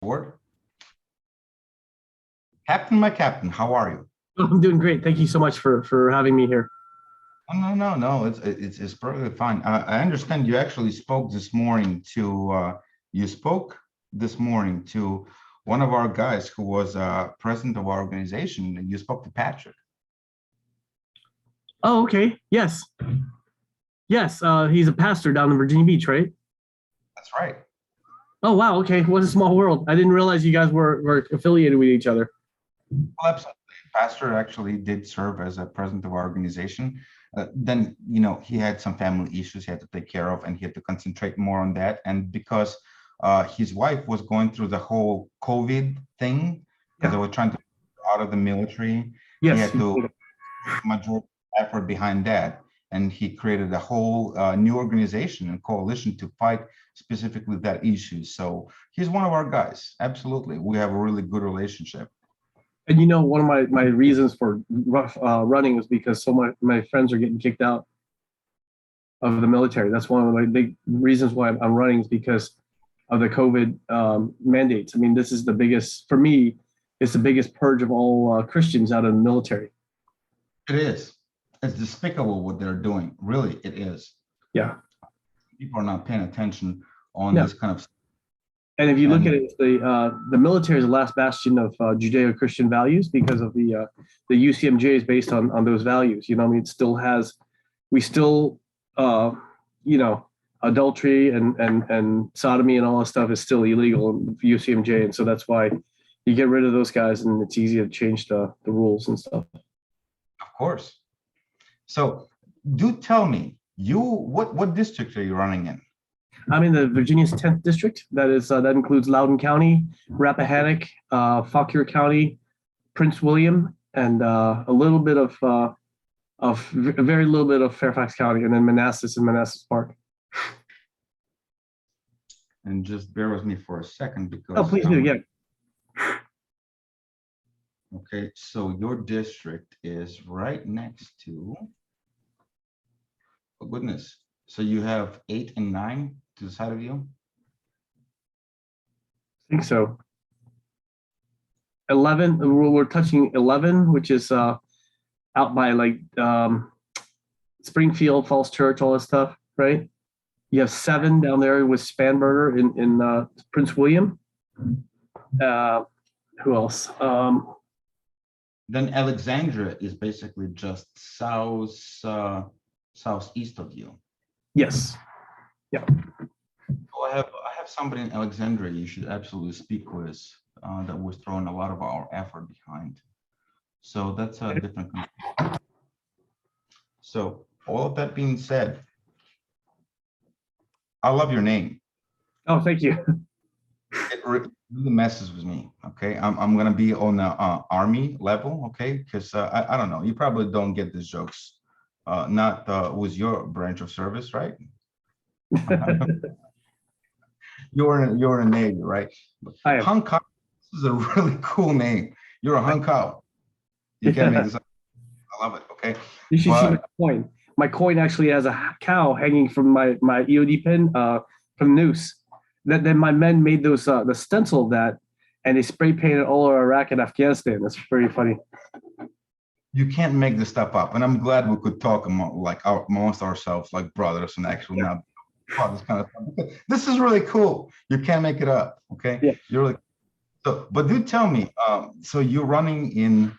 Ward. Captain, my captain, how are you? I'm doing great. Thank you so much for having me here. No. It's perfectly fine. I understand you actually spoke this morning to one of our guys who was president of our organization. And you spoke to Patrick. Oh, okay. Yes. Yes. He's a pastor down in Virginia Beach, right? That's right. Oh, wow. Okay. What a small world. I didn't realize you guys were affiliated with each other. Well, absolutely. Pastor actually did serve as a president of our organization. Then, he had some family issues he had to take care of, and he had to concentrate more on that. And because his wife was going through the whole COVID thing, because they were trying to get out of the military, he Yes. had to majority effort behind that. And he created a whole new organization and coalition to fight specifically that issue. So he's one of our guys. Absolutely. We have a really good relationship. And one of my reasons for running is because my friends are getting kicked out of the military. That's one of my big reasons why I'm running, is because of the COVID mandates. I mean, this is the biggest, for me, it's the biggest purge of all Christians out of the military. It is. It's despicable what they're doing. Really, it is. Yeah. People are not paying attention on this kind of stuff. And if you look at it, the military is the last bastion of Judeo-Christian values, because of the UCMJ is based on those values. I mean, we still, adultery and sodomy and all that stuff is still illegal in UCMJ, and so that's why you get rid of those guys, and it's easy to change the rules and stuff. Of course. So, do tell me, what district are you running in? I'm in the Virginia's 10th district. That includes Loudoun County, Rappahannock, Fauquier County, Prince William, and a very little bit of Fairfax County, and then Manassas and Manassas Park. And just bear with me for a second, because. Oh, please do. Yeah. Okay, so your district is right next to. Oh goodness. So you have 8 and 9 to the side of you? I think so. 11, we're touching 11, which is out by Springfield, Falls Church, all that stuff, right? You have 7 down there with Spanberger in Prince William. Who else? Then Alexandria is basically just southeast of you. Yes. Yeah. So I have somebody in Alexandria you should absolutely speak with, that was throwing a lot of our effort behind. So that's a different. So all of that being said, I love your name. Oh, thank you. It really messes with me. Okay, I'm gonna be on the Army level. Okay, because I don't know. You probably don't get these jokes. Not with your branch of service, right? You're in Navy, right? I am. Hung Cow. This is a really cool name. You're a hung cow. You can't make this up. I love it. Okay. You should see my coin. My coin actually has a cow hanging from my EOD pin from noose. Then my men made those the stencil of that, and they spray painted all over Iraq and Afghanistan. That's pretty funny. You can't make this stuff up, and I'm glad we could talk amongst ourselves like brothers and actually not this kind of stuff. This is really cool. You can't make it up. Okay. Yeah. You're really so. But do tell me. So you're running in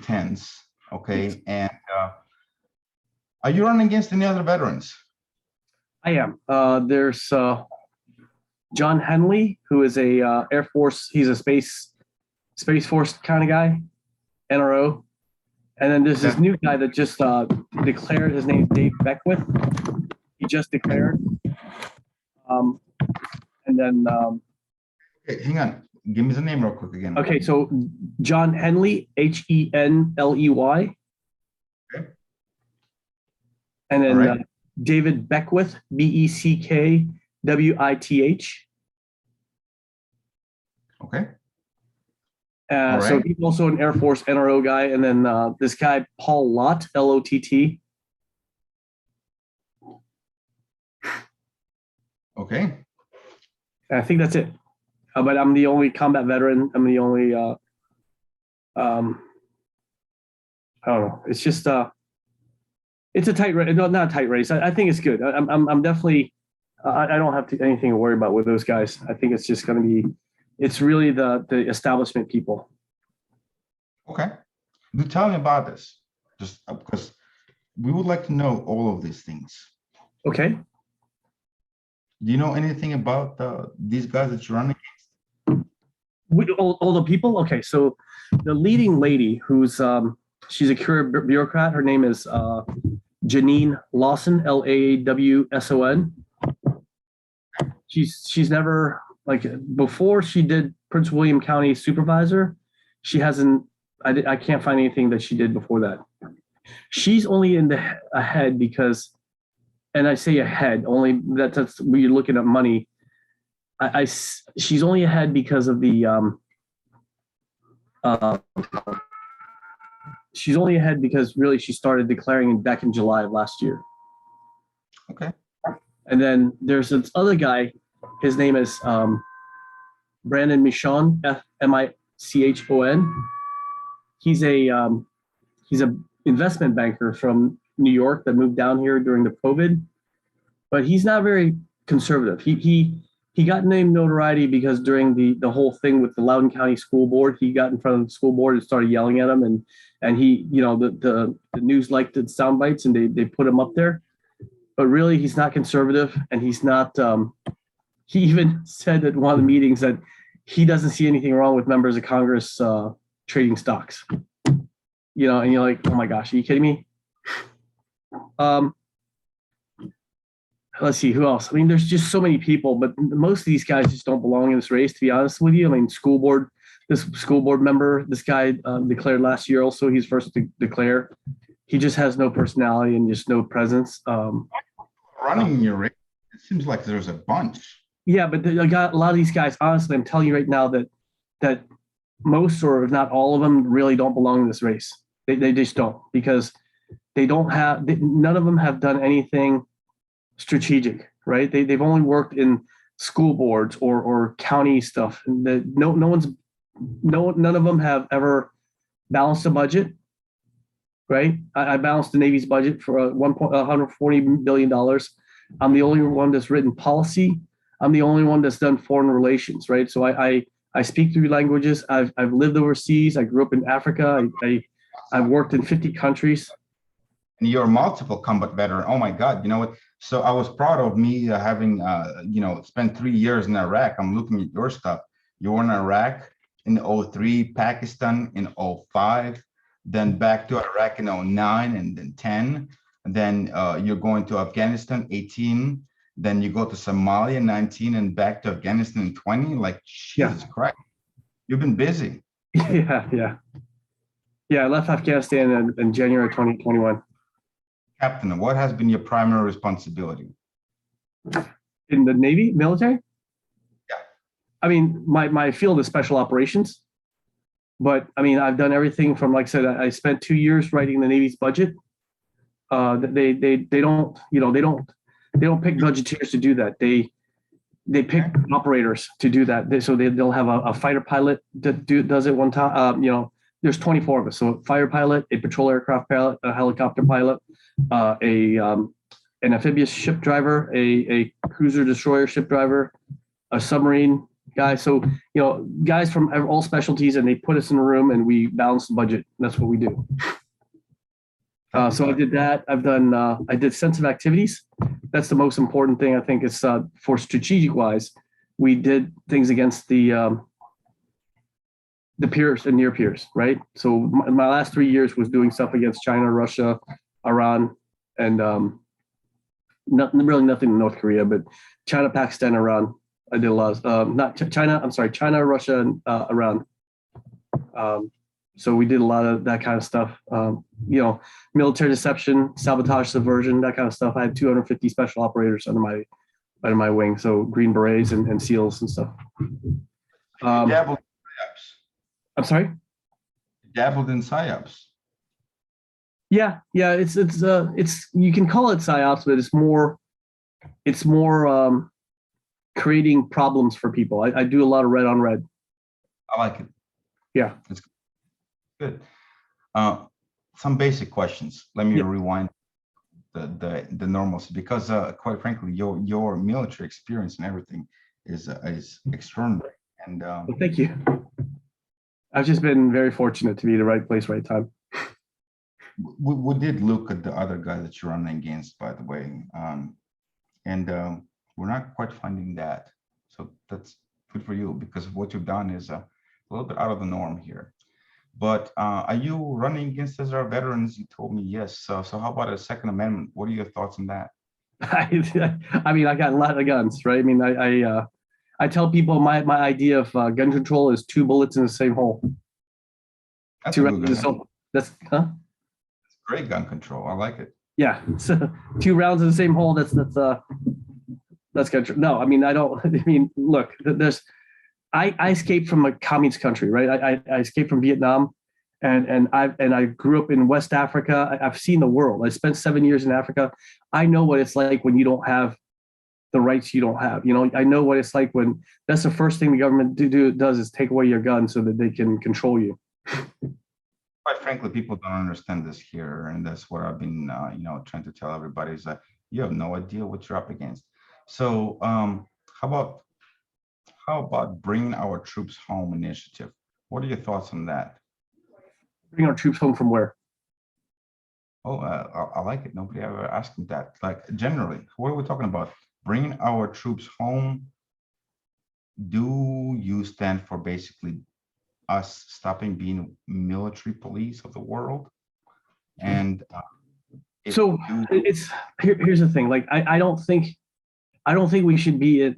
tents. Okay. Yes. And are you running against any other veterans? I am. There's John Henley, who is a Air Force. He's a Space Force kind of guy, NRO. And then there's this new guy that just declared. His name's Dave Beckwith. He just declared. And then. Okay, hang on. Give me the name real quick again. Okay, so John Henley, Henley. Okay. And then David Beckwith, Beckwith. Okay. So he's also an Air Force NRO guy. And then this guy, Paul Lott, Lott. Okay. I think that's it. but I'm the only combat veteran. I'm the only. I don't know. It's just it's a tight race. No, not a tight race. I think it's good. I'm definitely. I don't have anything to worry about with those guys. I think it's just going to be. It's really the establishment people. Okay. Do tell me about this, just because we would like to know all of these things. Okay. Do you know anything about these guys that you're running? All the people. Okay, so the leading lady, who's she's a career bureaucrat. Her name is Janine Lawson, Lawson. She's never, like, before she did Prince William County supervisor. She hasn't. I can't find anything that she did before that. She's only in the ahead because, and I say ahead only that's when you're looking at money. She's only ahead because of the she's only ahead because really she started declaring back in July of last year. Okay. And then there's this other guy. His name is Brandon Michon, Michon. He's a investment banker from New York that moved down here during the COVID, but he's not very conservative. He got named notoriety because during the whole thing with the Loudoun County School Board, he got in front of the school board and started yelling at them, and he, the news liked the sound bites and they put him up there. But really, he's not conservative, and he's not. He even said at one of the meetings that he doesn't see anything wrong with members of Congress trading stocks. And you're like, oh my gosh, are you kidding me? Let's see, who else? I mean, there's just so many people, but most of these guys just don't belong in this race, to be honest with you. I mean, this school board member, this guy declared last year also. He's first to declare. He just has no personality and just no presence. Running your race, it seems like there's a bunch. Yeah, but I got a lot of these guys. Honestly, I'm telling you right now that most, or if not all of them, really don't belong in this race. They just don't, because none of them have done anything strategic, right? They've only worked in school boards or county stuff. And none of them have ever balanced a budget, right? I balanced the Navy's budget for $140 billion. I'm the only one that's written policy. I'm the only one that's done foreign relations, right? So I speak 3 languages. I've lived overseas. I grew up in Africa. I've worked in 50 countries. And you're a multiple combat veteran. Oh my God, you know what? So I was proud of me having, spent 3 years in Iraq. I'm looking at your stuff. You were in Iraq in 03, Pakistan in 05, then back to Iraq in 09 and then 10. And then you're going to Afghanistan 18. Then you go to Somalia 19 and back to Afghanistan in 20. Like, Jesus Christ, you've been busy. Yeah. I left Afghanistan in January 2021. Captain, what has been your primary responsibility? In the Navy, military? Yeah. I mean, my field is special operations. But I mean, I've done everything from, like I said, I spent 2 years writing the Navy's budget. They don't pick budgeteers to do that. They pick operators to do that. They'll have a fighter pilot that does it one time. There's 24 of us. So a fighter pilot, a patrol aircraft pilot, a helicopter pilot, an amphibious ship driver, a cruiser destroyer ship driver, a submarine guy. So, guys from all specialties, and they put us in a room and we balance the budget. That's what we do. So I did that. I did sensitive activities. That's the most important thing. I think it's for strategic wise, we did things against the peers and near peers, right? So my last 3 years was doing stuff against China, Russia, Iran, and nothing in North Korea, but China, Pakistan, Iran. I did a lot of, China, Russia, and Iran. So we did a lot of that kind of stuff. Military deception, sabotage, subversion, that kind of stuff. I had 250 special operators under my wing. So Green Berets and SEALs and stuff. Dabbled in psyops. I'm sorry? Dabbled in psyops. Yeah. It's you can call it psyops, but it's more creating problems for people. I do a lot of red on red. I like it. Yeah. It's good. Some basic questions. Let me rewind the normalcy, because quite frankly, your military experience and everything is extraordinary. And Well, thank you. I've just been very fortunate to be the right place, right time. we did look at the other guy that you're running against, by the way, and we're not quite finding that. So that's good for you, because what you've done is a little bit out of the norm here. But are you running against other veterans? You told me yes. So how about a Second Amendment? What are your thoughts on that? I mean, I got a lot of guns, right? I mean, I tell people my idea of gun control is 2 bullets in the same hole. That's Two a good gun. That's Great gun control. I like it. Yeah. So 2 rounds in the same hole. That's good. No, I mean, I don't. I mean, look, I escaped from a communist country, right? I escaped from Vietnam, and I grew up in West Africa. I've seen the world. I spent 7 years in Africa. I know what it's like when you don't have the rights you don't have. You know, I know what it's like when that's the first thing the government does is take away your gun so that they can control you. Quite frankly, people don't understand this here, and that's what I've been, trying to tell everybody, is that you have no idea what you're up against. So, how about bringing our troops home initiative? What are your thoughts on that? Bring our troops home from where? Oh, I like it. Nobody ever asked me that. Like, generally, what are we talking about? Bringing our troops home. Do you stand for basically us stopping being military police of the world? And so here's the thing. Like, I don't think we should be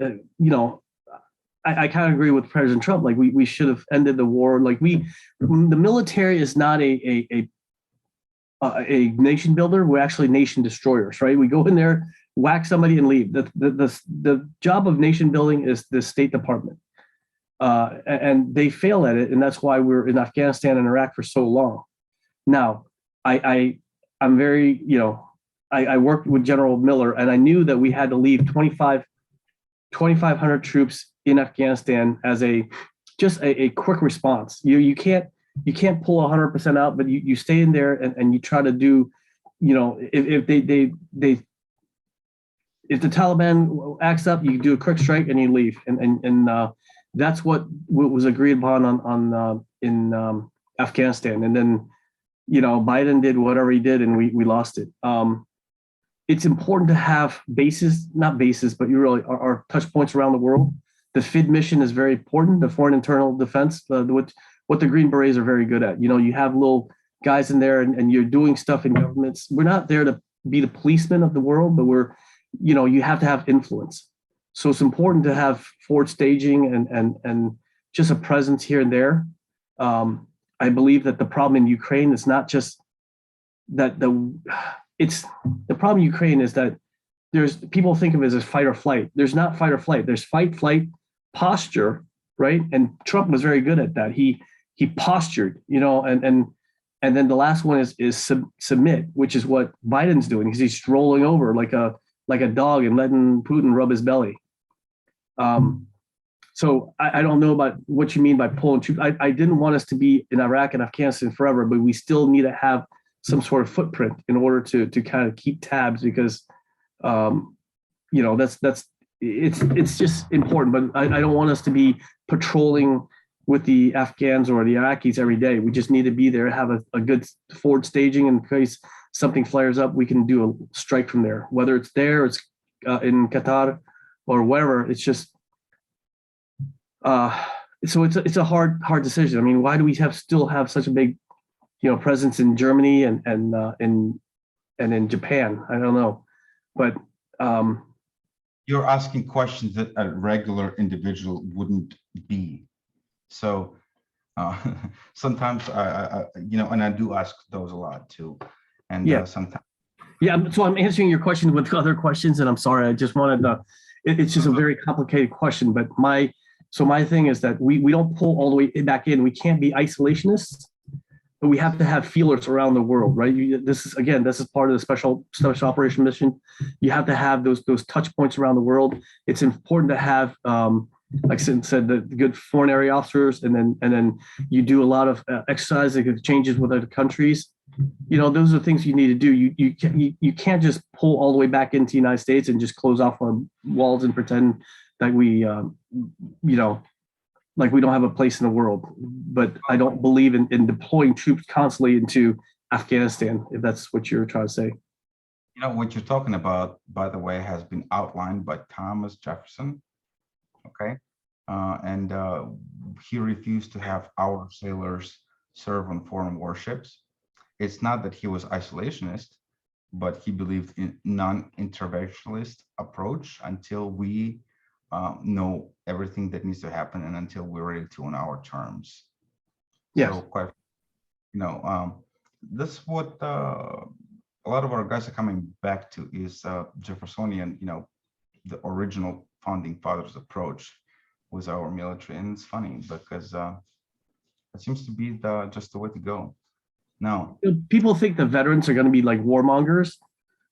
I kind of agree with President Trump. Like, we should have ended the war. Like, the military is not a nation builder. We're actually nation destroyers, right? We go in there, whack somebody, and leave. The job of nation building is the State Department, and they fail at it, and that's why we're in Afghanistan and Iraq for so long. Now, I'm very, I worked with General Miller, and I knew that we had to leave 2,500 troops in Afghanistan as a quick response. You can't pull 100% out, but you stay in there and you try to do, if the Taliban acts up, you do a quick strike and you leave, and that's what was agreed upon in Afghanistan. And then Biden did whatever he did, and we lost it. It's important to have bases, not bases, but you really are touch points around the world. The FID mission is very important. The foreign internal defense, what the Green Berets are very good at. You have little guys in there, and you're doing stuff in governments. We're not there to be the policemen of the world, but you have to have influence. So it's important to have forward staging and just a presence here and there. I believe that the problem in Ukraine is not just that the problem in Ukraine is that there's people think of it as fight or flight. There's not fight or flight. There's fight, flight, posture, right? And Trump was very good at that. He postured, and then the last one is submit, which is what Biden's doing, because he's rolling over like a dog and letting Putin rub his belly. So I don't know about what you mean by pulling troops. I didn't want us to be in Iraq and Afghanistan forever, but we still need to have some sort of footprint in order to kind of keep tabs, because it's just important. But I don't want us to be patrolling with the Afghans or the Iraqis every day. We just need to be there, have a good forward staging in case something flares up. We can do a strike from there, whether it's there, it's in Qatar or wherever. It's just so it's a hard decision. I mean, why do we still have such a big presence in Germany and in Japan? I don't know, but you're asking questions that a regular individual wouldn't be. So sometimes and I do ask those a lot too, and sometimes. Yeah, so I'm answering your question with other questions, and I'm sorry. I just wanted to. It's just a very complicated question, but my thing is that we don't pull all the way back in. We can't be isolationists, but we have to have feelers around the world, right? This is part of the special operation mission. You have to have those touch points around the world. It's important to have, like I said, the good foreign area officers, and then you do a lot of exercise exchanges with other countries. Those are things you need to do. You can't just pull all the way back into the United States and just close off our walls and pretend that like we don't have a place in the world. But I don't believe in deploying troops constantly into Afghanistan, if that's what you're trying to say. What you're talking about, by the way, has been outlined by Thomas Jefferson. Okay. And he refused to have our sailors serve on foreign warships. It's not that he was isolationist, but he believed in non-interventionist approach until we know everything that needs to happen and until we're ready to on our terms. Yes. So quite, this is what a lot of our guys are coming back to is Jeffersonian, the original founding fathers approach with our military. And it's funny because it seems to be just the way to go. Now, people think the veterans are going to be like warmongers,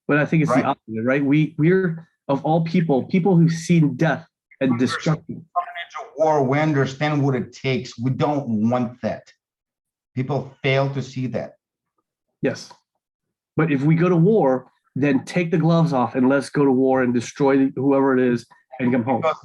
but I think it's the opposite, right? We're of all people who've seen death and destruction. War, we understand what it takes. We don't want that. People fail to see that. Yes, but if we go to war, then take the gloves off and let's go to war and destroy whoever it is and come home. Because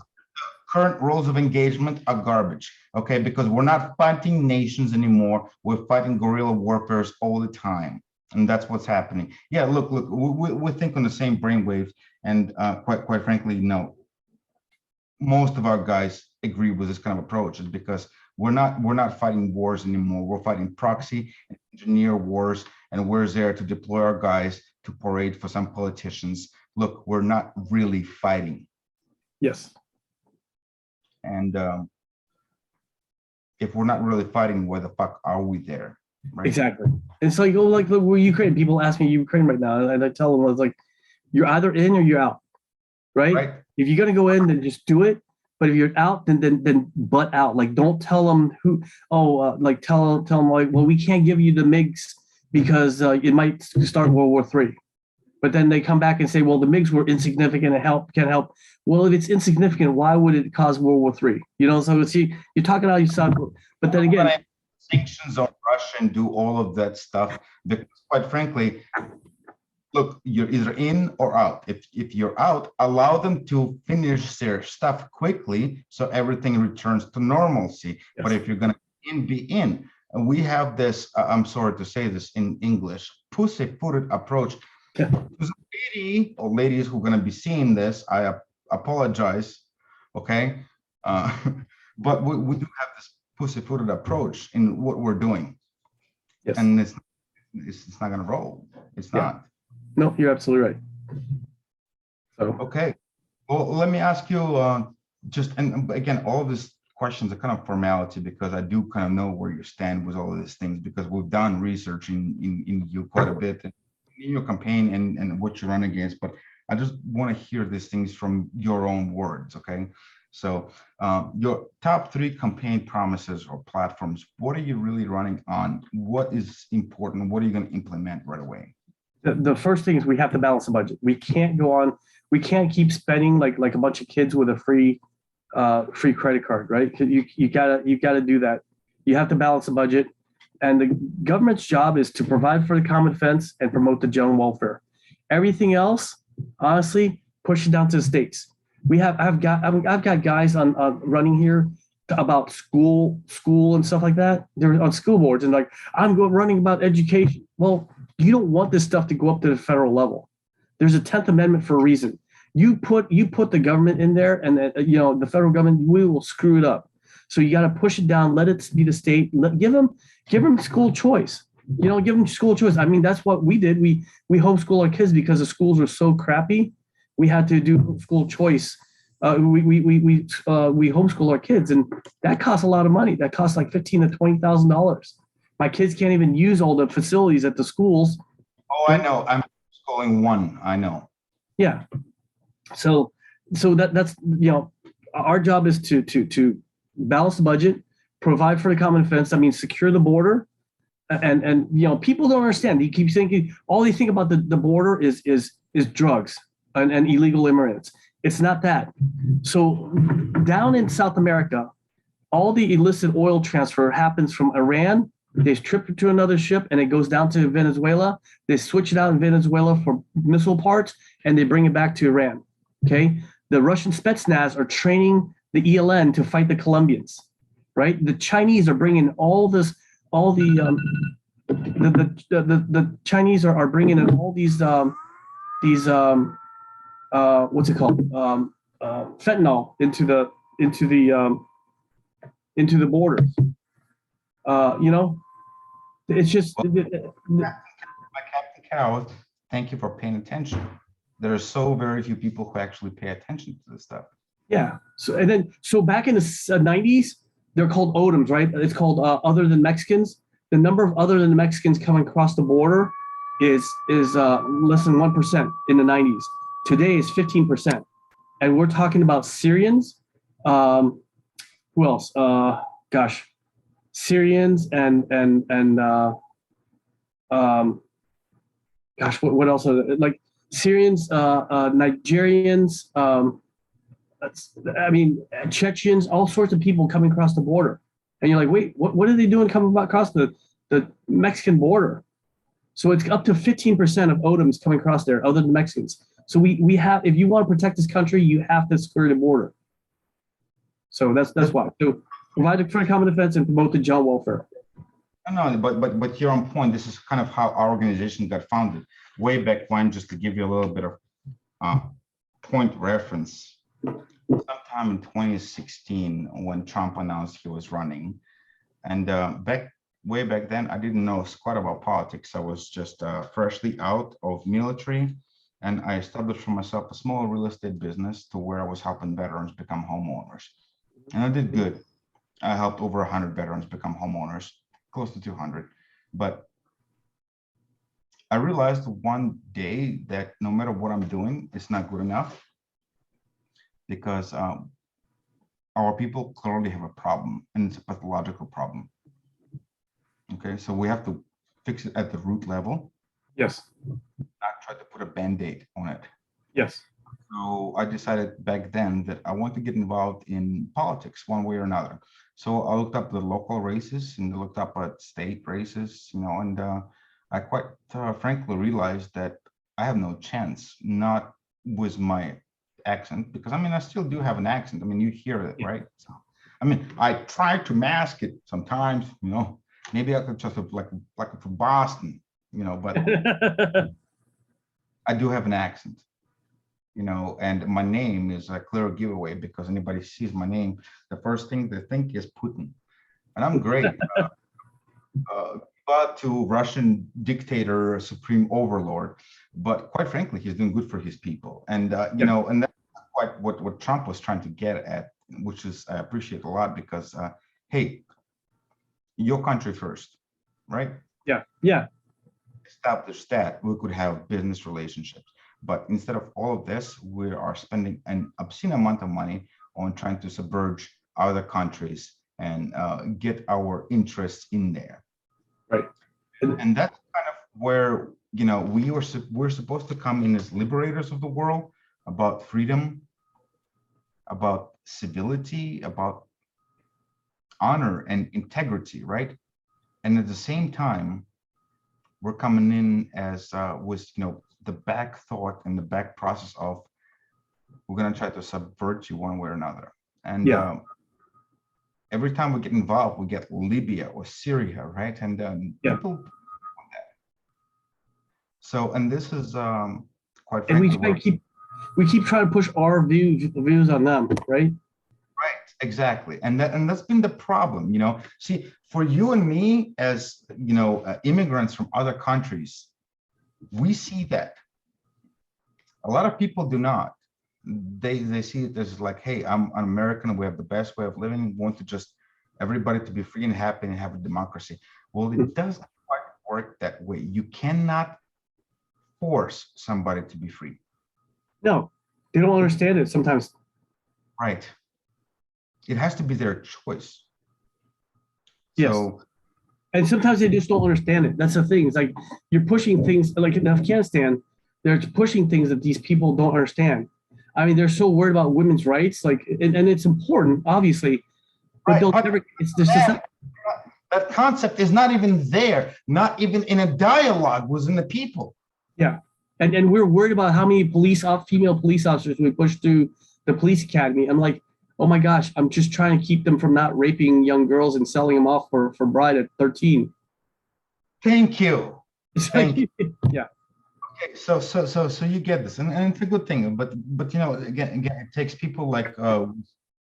current rules of engagement are garbage, okay? Because we're not fighting nations anymore. We're fighting guerrilla warfare all the time. And that's what's happening. Yeah, look, we think on the same brainwaves. And quite frankly, no, most of our guys agree with this kind of approach is because we're not fighting wars anymore. We're fighting proxy and engineer wars, and we're there to deploy our guys to parade for some politicians. Look, we're not really fighting. Yes. And if we're not really fighting, why the fuck are we there? Right? Exactly. It's like, look, we're Ukraine. People ask me Ukraine right now, and I tell them, it's like, you're either in or you're out, right? If you're gonna go in, then just do it. But if you're out, then butt out. Like, don't tell them like tell them like, well, we can't give you the MiGs because it might start World War III. But then they come back and say, well, the MiGs were insignificant and can't help. Well, if it's insignificant, why would it cause World War III? So you're talking out yourself. But then again, sanctions on Russia and do all of that stuff. Because quite frankly, look, you're either in or out. If you're out, allow them to finish their stuff quickly so everything returns to normalcy. Yes. But if you're going to be in. And we have this, I'm sorry to say this in English, pussy-footed approach. Yeah. There's a lady or ladies who are going to be seeing this. I apologize, okay? But we do have this pussy-footed approach in what we're doing. Yes. And it's not going to roll. It's not. No, you're absolutely right. So okay. Well, let me ask you and again, all of these questions are kind of formality because I do kind of know where you stand with all of these things because we've done research in you quite a bit in your campaign and what you run against, but I just want to hear these things from your own words, okay? So your top 3 campaign promises or platforms, what are you really running on? What is important? What are you going to implement right away? The first thing is we have to balance the budget. We can't go on. We can't keep spending like a bunch of kids with a free credit card, right? You gotta do that. You have to balance the budget, and the government's job is to provide for the common defense and promote the general welfare. Everything else, honestly, push it down to the states. I've got guys on running here about school and stuff like that. They're on school boards and like running about education. Well, you don't want this stuff to go up to the federal level. There's a 10th Amendment for a reason. You put the government in there, and the federal government, we will screw it up. So you got to push it down. Let it be the state. Give them school choice. Give them school choice. I mean, that's what we did. We homeschool our kids because the schools were so crappy. We had to do school choice. We homeschool our kids, and that costs a lot of money. That costs like $15,000 to $20,000. My kids can't even use all the facilities at the schools. Oh, I know. I'm schooling one. I know. Yeah. So that's our job is to balance the budget, provide for the common defense. I mean, secure the border, and people don't understand. You keep thinking all they think about the border is drugs and illegal immigrants. It's not that. So down in South America, all the illicit oil transfer happens from Iran. They strip it to another ship and it goes down to Venezuela. They switch it out in Venezuela for missile parts and they bring it back to Iran. Okay. The Russian Spetsnaz are training the ELN to fight the Colombians, right? The Chinese are bringing all the Chinese are bringing in all these what's it called, fentanyl into the borders. It's just My Captain Cow, thank you for paying attention. There are so very few people who actually pay attention to this stuff. yeah. So back in the 90s, they're called ODMs, right? It's called other than Mexicans. The number of other than Mexicans coming across the border is less than 1% in the 90s. Today is 15%, and we're talking about Syrians. Who else? Syrians and what else are there? Like Syrians, Nigerians, Chechens, all sorts of people coming across the border. And you're like, wait, what are they doing coming across the Mexican border? So it's up to 15% of ODMs coming across there, other than Mexicans. So we have, if you want to protect this country, you have to secure the border. So that's why. So provide the common defense and promote the joint welfare. No, but you're on point. This is kind of how our organization got founded way back when. Just to give you a little bit of point reference, sometime in 2016, when Trump announced he was running, and way back then, I didn't know squat about politics. I was just freshly out of military, and I established for myself a small real estate business to where I was helping veterans become homeowners, and I did good. I helped over 100 veterans become homeowners, close to 200. But I realized one day that no matter what I'm doing, it's not good enough, because our people clearly have a problem, and it's a pathological problem. Okay, so we have to fix it at the root level. Yes. Not try to put a Band-Aid on it. Yes. So I decided back then that I want to get involved in politics one way or another. So I looked up the local races and looked up at state races, and I quite frankly realized that I have no chance, not with my accent, because I still do have an accent. You hear it, right? So, I try to mask it sometimes, maybe I could just have like from Boston, but I do have an accent. And my name is a clear giveaway, because anybody sees my name, the first thing they think is Putin. And I'm great. But to Russian dictator, supreme overlord, but quite frankly, he's doing good for his people. And, and that's quite what Trump was trying to get at, which is, I appreciate a lot, because, hey, your country first, right? Yeah. Yeah. Establish that we could have business relationships. But instead of all of this, we are spending an obscene amount of money on trying to submerge other countries and get our interests in there. Right. And that's kind of where, we're supposed to come in as liberators of the world, about freedom, about civility, about honor and integrity, right? And at the same time, we're coming in as with, the back thought and the back process of, we're going to try to subvert you one way or another. And every time we get involved, we get Libya or Syria, right? And people want that. So, and this is quite frankly, and we keep trying to push our views on them, right? Right, exactly. And that's been the problem, See, for you and me as, immigrants from other countries, we see that. A lot of people do not. They see it as like, hey, I'm an American, we have the best way of living, we want to just everybody to be free and happy and have a democracy. Well, it doesn't quite work that way. You cannot force somebody to be free. No, they don't understand it sometimes. Right. It has to be their choice. Yes. So And sometimes they just don't understand it. That's the thing. It's like you're pushing things like in Afghanistan, they're pushing things that these people don't understand. I mean, they're so worried about women's rights, like, and it's important, obviously, but Right, they'll but never. It's just that concept is not even there, not even in a dialogue within the people. yeah, and we're worried about how many female police officers we push through the police academy. I'm like, oh my gosh, I'm just trying to keep them from not raping young girls and selling them off for bride at 13. Thank you. It's like, Thank you. yeah. Okay, so you get this, and it's a good thing, but you know, again, it takes people like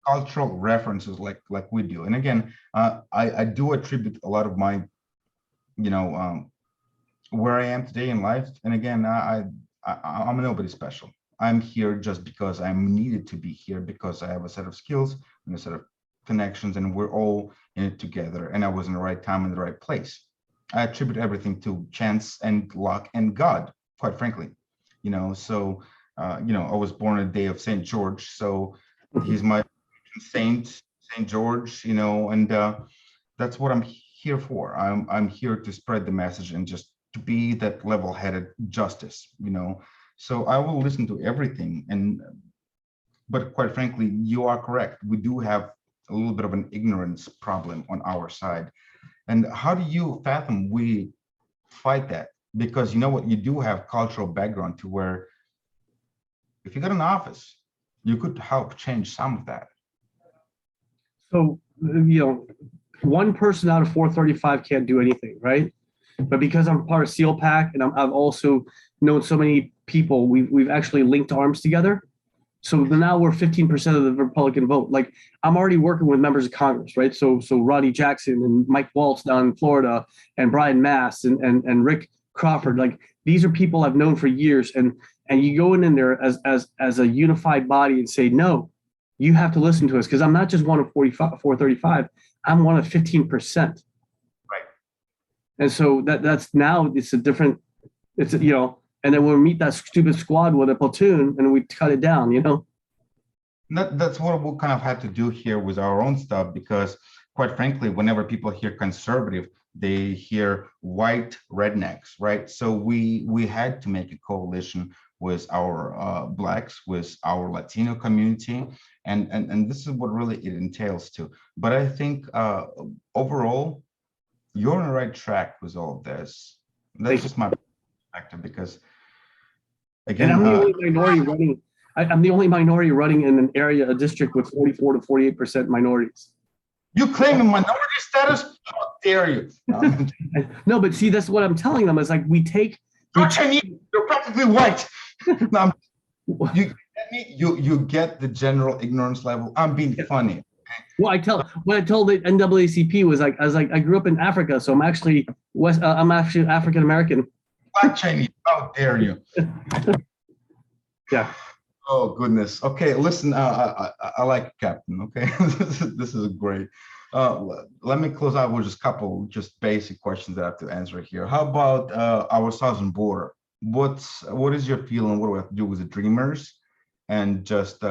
cultural references like we do. And again, I do attribute a lot of my, you know, where I am today in life. And again, I'm nobody special. I'm here just because I'm needed to be here, because I have a set of skills and a set of connections, and we're all in it together. And I was in the right time in the right place. I attribute everything to chance and luck and God, quite frankly. You know, so you know, I was born on the day of Saint George, so he's my saint, Saint George. You know, and that's what I'm here for. I'm here to spread the message and just to be that level-headed justice. You know, so I will listen to everything. And but quite frankly, you are correct. We do have a little bit of an ignorance problem on our side. And how do you fathom we fight that? Because you know what, you do have cultural background to where if you got an office, you could help change some of that. So, you know, one person out of 435 can't do anything, right? But because I'm part of SEAL Pack and I've also known so many people, we've actually linked arms together. So now we're 15% of the Republican vote. Like I'm already working with members of Congress, right? So Rodney Jackson and Mike Waltz down in Florida and Brian Mast and Rick Crawford. Like these are people I've known for years. And you go in there as a unified body and say, no, you have to listen to us, because I'm not just one of 435, I'm one of 15%. Right. And so that's now it's a different, it's, you know, and then we'll meet that stupid squad with a platoon and we cut it down, you know? That's what we'll kind of have to do here with our own stuff, because quite frankly, whenever people hear conservative, they hear white rednecks, right? So we had to make a coalition with our Blacks, with our Latino community. And this is what really it entails to. But I think overall, you're on the right track with all of this. That's just my perspective, because again, and I'm the only minority running. I'm the only minority running in an area, a district with 44 to 48% minorities. You claim a minority status? How dare you? No, but see, that's what I'm telling them. Is like you're Chinese. You're practically white. No, you get the general ignorance level. I'm being funny. Well, what I told the NAACP was like, I grew up in Africa, so I'm actually I'm actually African American. Black Chinese. How dare you? Yeah. Oh goodness. Okay, listen. I like Captain. Okay, this is great. Let me close out with just a couple basic questions that I have to answer here. How about our southern border? What is your feeling? What do we have to do with the dreamers? And just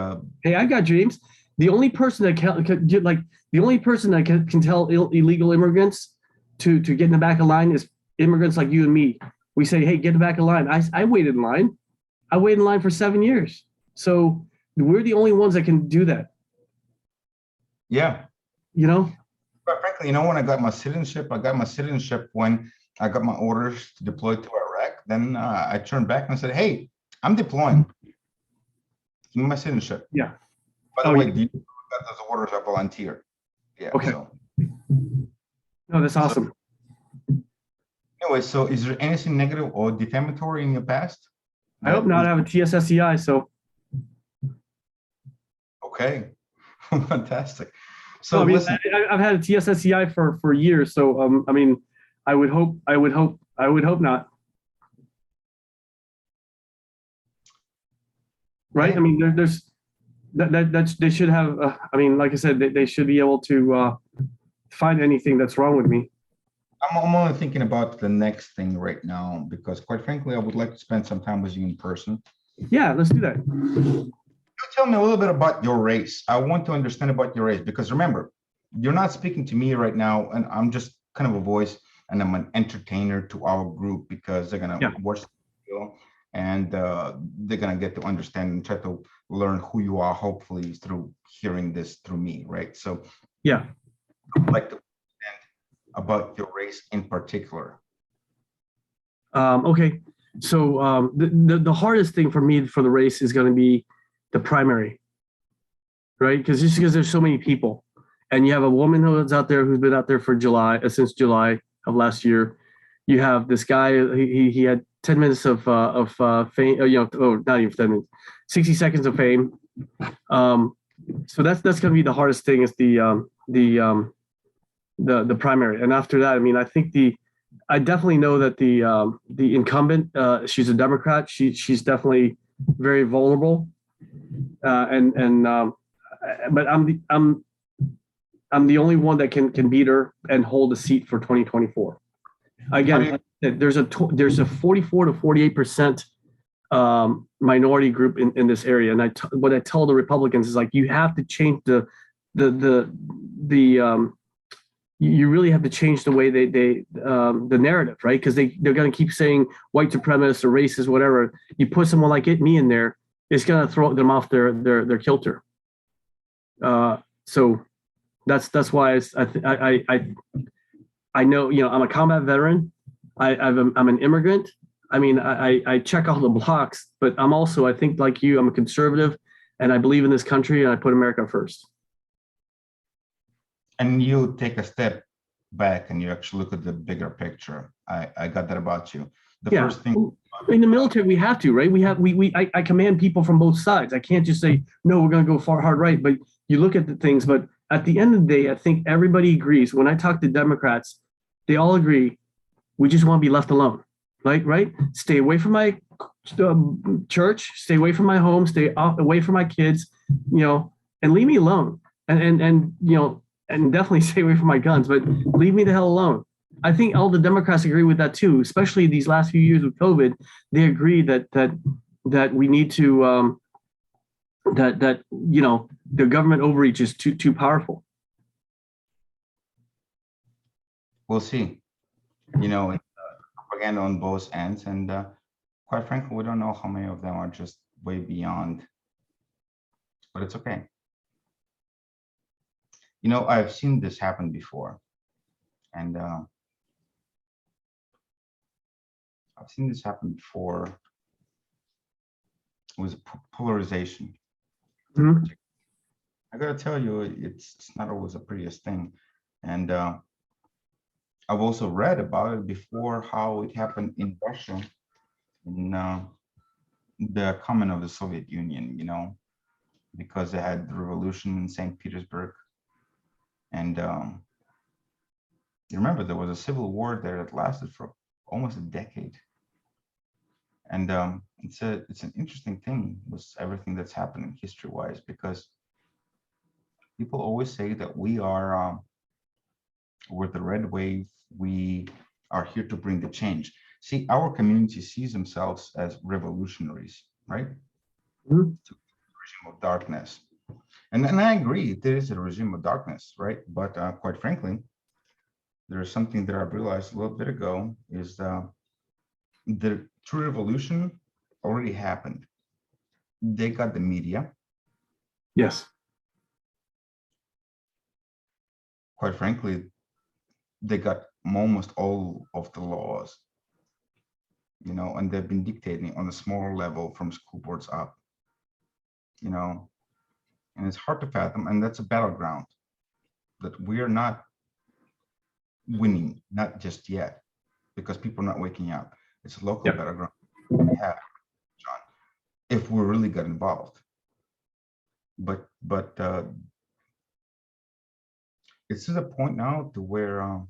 hey, I got dreams. The only person that can tell illegal immigrants to get in the back of line is immigrants like you and me. We say, hey, get in the back of line. I waited in line. I waited in line for 7 years. So we're the only ones that can do that. Yeah. You know? But frankly, you know, when I got my citizenship when I got my orders to deploy to Iraq. Then I turned back and I said, hey, I'm deploying. Give me my citizenship. Yeah. By the way, you got those orders, I volunteer. Yeah. Okay. So. No, that's awesome. Anyway, so is there anything negative or defamatory in your past? I hope not. I have a TSSCI, so. Okay, fantastic. So I mean, listen, I've had a TSSCI for years, so I mean, I would hope not. Right? Yeah. I mean, there's that's they should have. I mean, like I said, they should be able to find anything that's wrong with me. I'm only thinking about the next thing right now, because quite frankly, I would like to spend some time with you in person. Yeah, let's do that. You tell me a little bit about your race. I want to understand about your race, because remember, you're not speaking to me right now, and I'm just kind of a voice. and I'm an entertainer to our group because they're gonna Yeah. watch the video and they're gonna get to understand and try to learn who you are, hopefully through hearing this through me, right? So Yeah. I'd like to understand about your race in particular. Okay. So the hardest thing for me for the race is going to be the primary, right? Because just because there's so many people, and you have a woman who's out there who's been out there for since July of last year. You have this guy. He had 10 minutes of fame. Not even 10 minutes, 60 seconds of fame. So that's going to be the hardest thing is the primary, and after that, I mean, I definitely know that the incumbent, she's a Democrat. She's definitely very vulnerable, but I'm the only one that can beat her and hold a seat for 2024. Again, there's a 44 to 48% minority group in this area, and what I tell the Republicans is like you have to change the you really have to change the way the narrative, right? Because they're going to keep saying white supremacists or racist, whatever. You put someone like me in there, it's going to throw them off their kilter. So that's why I know, I'm a combat veteran. I'm an immigrant. I mean, I check all the blocks, but I'm also, I think like you, I'm a conservative, and I believe in this country, and I put America first. And you take a step back and you actually look at the bigger picture. I got that about you. First thing in the military, we have to, right? I command people from both sides. I can't just say, no, we're going to go hard right. But you look at the things, but at the end of the day, I think everybody agrees. When I talk to Democrats, they all agree. We just want to be left alone, right? Stay away from my church, stay away from my home, stay away from my kids, and leave me alone. And definitely stay away from my guns, but leave me the hell alone. I think all the Democrats agree with that too, especially these last few years with COVID. They agree that we need to the government overreach is too powerful. We'll see. Propaganda on both ends, and quite frankly, we don't know how many of them are just way beyond. But it's okay. I've seen this happen before, and I've seen this happen before with polarization. Mm-hmm. I gotta tell you, it's not always the prettiest thing, and I've also read about it before, how it happened in Russia, in the coming of the Soviet Union, because they had the revolution in St. Petersburg. And you remember there was a civil war there that lasted for almost a decade. And it's an interesting thing with everything that's happening history-wise, because people always say that we're the red wave. We are here to bring the change. See, our community sees themselves as revolutionaries, right? Mm-hmm. To the regime of darkness. And I agree, there is a regime of darkness, right? But quite frankly, there is something that I've realized a little bit ago, is the true revolution already happened. They got the media. Yes. Quite frankly, they got almost all of the laws, and they've been dictating on a smaller level from school boards up, and it's hard to fathom, and that's a battleground that we are not winning, not just yet, because people are not waking up. It's a local battleground we have, John, if we really got involved. But it's to the point now to where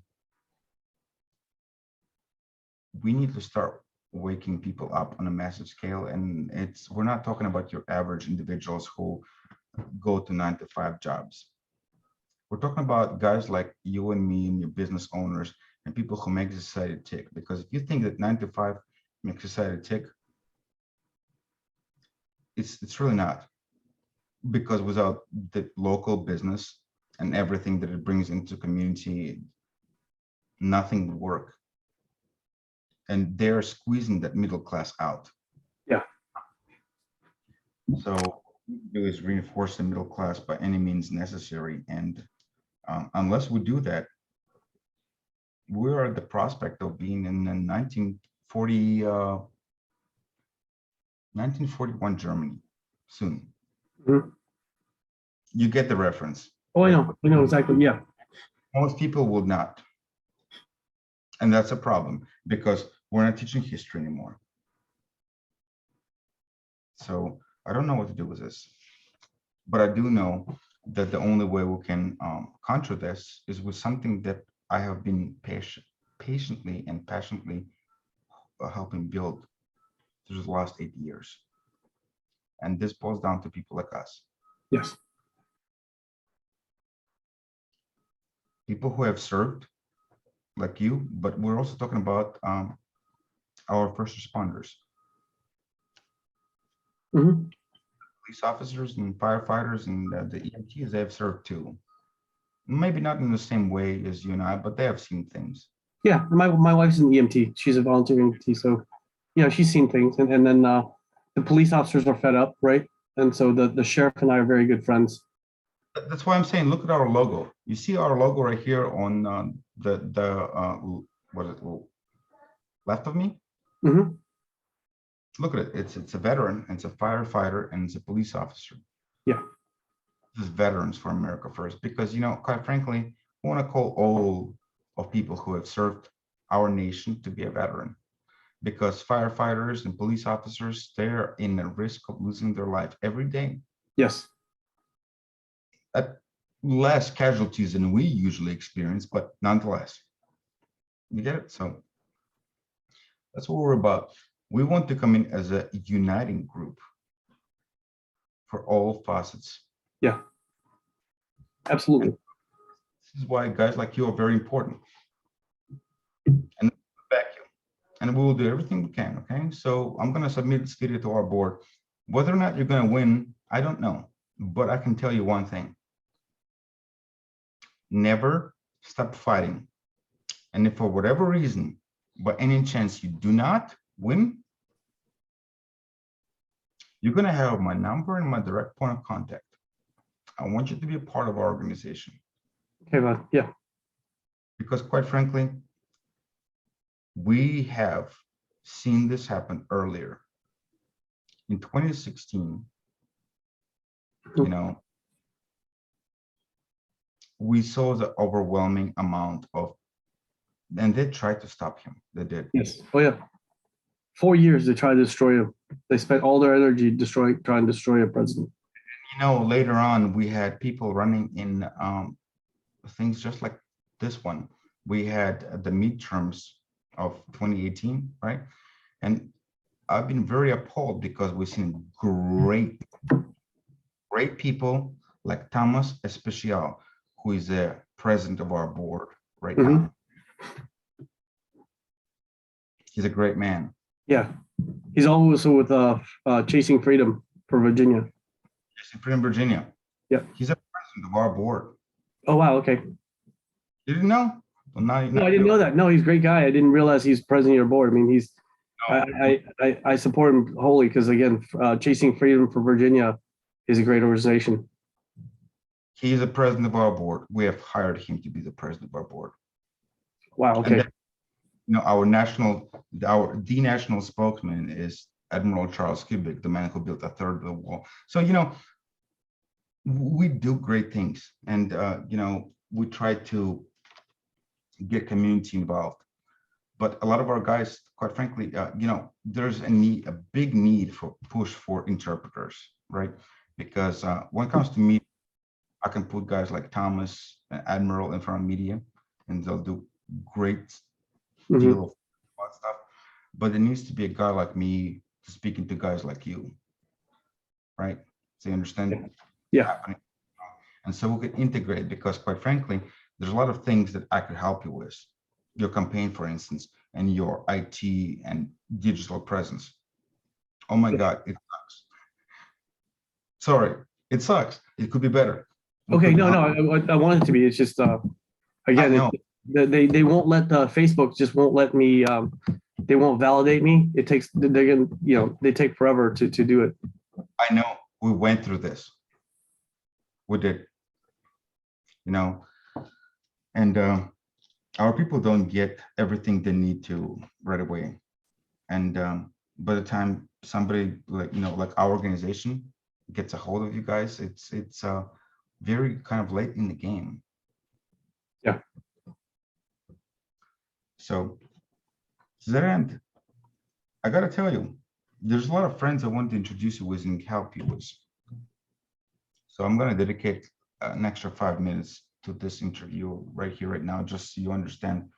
we need to start waking people up on a massive scale. And we're not talking about your average individuals who go to 9-to-5 jobs. We're talking about guys like you and me and your business owners and people who make society tick. Because if you think that 9-to-5 makes society tick, it's really not. Because without the local business and everything that it brings into community, nothing would work. And they're squeezing that middle class out. Yeah. So what we do is reinforce the middle class by any means necessary. And unless we do that, we are at the prospect of being in the 1941 Germany soon. Mhm. You get the reference. Oh, right? I know exactly. Yeah. Most people will not. And that's a problem because we're not teaching history anymore. So I don't know what to do with this, but I do know that the only way we can counter this is with something that I have been patiently and passionately helping build through the last 8 years. And this boils down to people like us. Yes. People who have served like you, but we're also talking about our first responders. Mhm. Police officers and firefighters and the EMTs, they have served too. Maybe not in the same way as you and I, but they have seen things. Yeah. My wife's an EMT. She's a volunteer EMT. So, she's seen things. And then the police officers are fed up, right? And so the sheriff and I are very good friends. That's why I'm saying, look at our logo. You see our logo right here on what is it, left of me? Mhm. Look at it. It's a veteran, it's a firefighter, and it's a police officer. Yeah. This is Veterans for America First, because quite frankly, we want to call all of people who have served our nation to be a veteran, because firefighters and police officers, they're in the risk of losing their life every day. Yes. At less casualties than we usually experience, but nonetheless, you get it. So that's what we're about. We want to come in as a uniting group for all facets. Yeah. Absolutely. And this is why guys like you are very important. And back you. And we will do everything we can. Okay. So I'm going to submit this video to our board. Whether or not you're going to win, I don't know. But I can tell you one thing. Never stop fighting. And if for whatever reason, by any chance you do not win, you're going to have my number and my direct point of contact. I want you to be a part of our organization. Okay, Vlad. Yeah. Because quite frankly, we have seen this happen earlier. In 2016, we saw the overwhelming amount of, and they tried to stop him. They did. Yes. Oh, yeah. 4 years they tried to destroy him. They spent all their energy trying to destroy a president. Later on, we had people running in things just like this one. We had the midterms of 2018, right? And I've been very appalled because we've seen great people like Thomas Especial, who is the president of our board right now. He's a great man. Yeah. He's also with Chasing Freedom for Virginia. Chasing Freedom, Virginia. Yeah. He's a president of our board. Oh, wow. Okay. You didn't know? Well, No, I didn't know that. No, he's a great guy. I didn't realize he's president of your board. I mean, I support him wholly because, again, Chasing Freedom for Virginia is a great organization. He is the president of our board. We have hired him to be the president of our board. Wow. Okay. Then, the national spokesman is Admiral Charles Kubick, the man who built a third of the wall. So, we do great things, and we try to get community involved. But a lot of our guys, quite frankly, there's a big need for push for interpreters, right? Because when it comes to me, I can put guys like Thomas and Admiral in front of media, and they'll do great deal of stuff. But there needs to be a guy like me speaking to guys like you, right? So you understand? Yeah. And so we could integrate, because quite frankly, there's a lot of things that I could help you with. Your campaign, for instance, and your IT and digital presence. Oh my God, it sucks. Sorry, it sucks. It could be better. Okay, no, I want it to be. It's just again, They won't let Facebook just won't let me. They won't validate me. It takes they're gonna they take forever to do it. I know we went through this. We did, and our people don't get everything they need to right away. And by the time somebody like our organization gets a hold of you guys, it's very kind of late in the game. Yeah. So to that end, I gotta tell you, there's a lot of friends I want to introduce you with and help you with. So I'm gonna dedicate an extra 5 minutes to this interview right here, right now, just so you understand.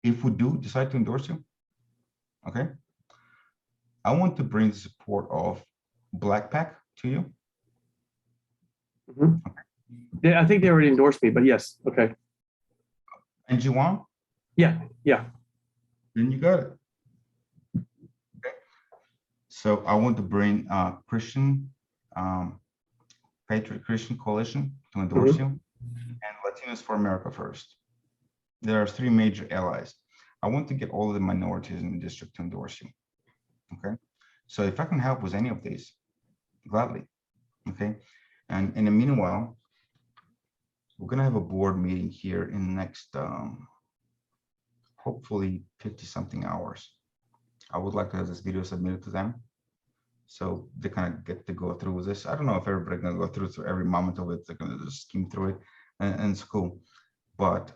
If we do decide to endorse you, okay, I want to bring the support of Blackpack to you. Mhm. Yeah, I think they already endorsed me, but yes, okay. And you want? Yeah, yeah. Then you got it. Okay. So I want to bring Christian Patriot Christian Coalition to endorse you, and Latinos for America First. There are 3 major allies. I want to get all of the minorities in the district to endorse you. Okay. So if I can help with any of these, gladly. Okay. And in the meanwhile, we're gonna have a board meeting here in the next hopefully 50 something hours. I would like to have this video submitted to them, so they kind of get to go through with this. I don't know if everybody's gonna go through every moment of it. They're gonna just skim through it, and it's cool. But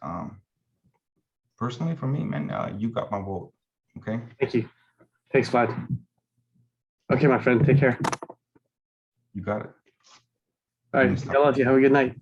personally, for me, man, you got my vote. Okay. Thank you. Thanks, Vlad. Okay, my friend. Take care. You got it. All right. I love you. Have a good night.